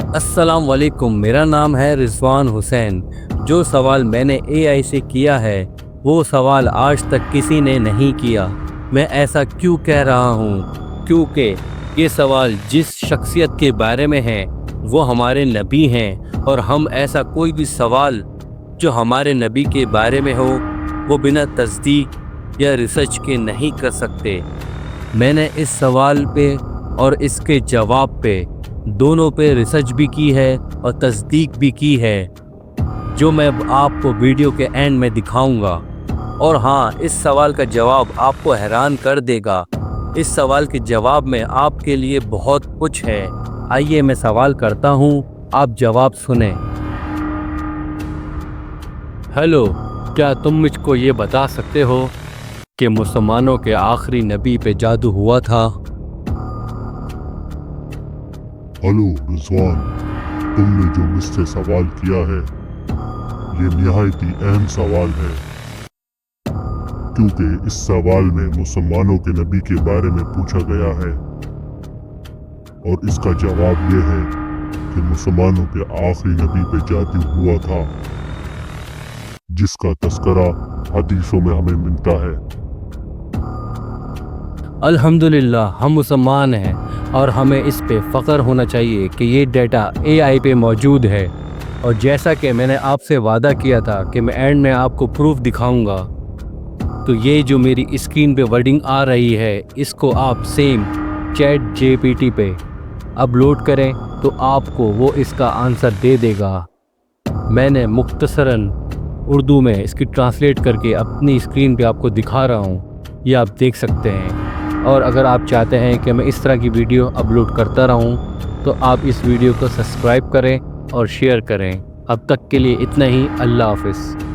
अस्सलाम वालेकुम। मेरा नाम है रिजवान हुसैन। जो सवाल मैंने एआई से किया है वो सवाल आज तक किसी ने नहीं किया। मैं ऐसा क्यों कह रहा हूँ? क्योंकि ये सवाल जिस शख्सियत के बारे में है वो हमारे नबी हैं, और हम ऐसा कोई भी सवाल जो हमारे नबी के बारे में हो वो बिना तस्दीक या रिसर्च के नहीं कर सकते। मैंने इस सवाल पे और इसके जवाब पे दोनों पे रिसर्च भी की है और तस्दीक भी की है, जो मैं आपको वीडियो के एंड में दिखाऊंगा। और हाँ, इस सवाल का जवाब आपको हैरान कर देगा। इस सवाल के जवाब में आपके लिए बहुत कुछ है। आइए मैं सवाल करता हूँ, आप जवाब सुने। हेलो, क्या तुम मुझको ये बता सकते हो कि मुसलमानों के आखिरी नबी पे जादू हुआ था? हेलो रिजवान, तुमने जो मुझसे सवाल किया है ये निहायत ही अहम सवाल है, क्योंकि इस सवाल में मुसलमानों के नबी के बारे में पूछा गया है और इसका जवाब ये है कि मुसलमानों के आखिरी नबी पे जादू हुआ था, जिसका तस्करा हदीसों में हमें मिलता है। अल्हम्दुलिल्लाह, हम मुसलमान हैं और हमें इस पे फ़ख्र होना चाहिए कि ये डेटा एआई पे मौजूद है। और जैसा कि मैंने आपसे वादा किया था कि मैं एंड में आपको प्रूफ दिखाऊंगा, तो ये जो मेरी स्क्रीन पे वर्डिंग आ रही है इसको आप सेम चैट जीपीटी पे अपलोड करें तो आपको वो इसका आंसर दे देगा। मैंने मुख्तसरन उर्दू में इसकी ट्रांसलेट करके अपनी स्क्रीन पे आपको दिखा रहा हूँ, ये आप देख सकते हैं। और अगर आप चाहते हैं कि मैं इस तरह की वीडियो अपलोड करता रहूं तो आप इस वीडियो को सब्सक्राइब करें और शेयर करें। अब तक के लिए इतना ही। अल्लाह हाफ़िज़।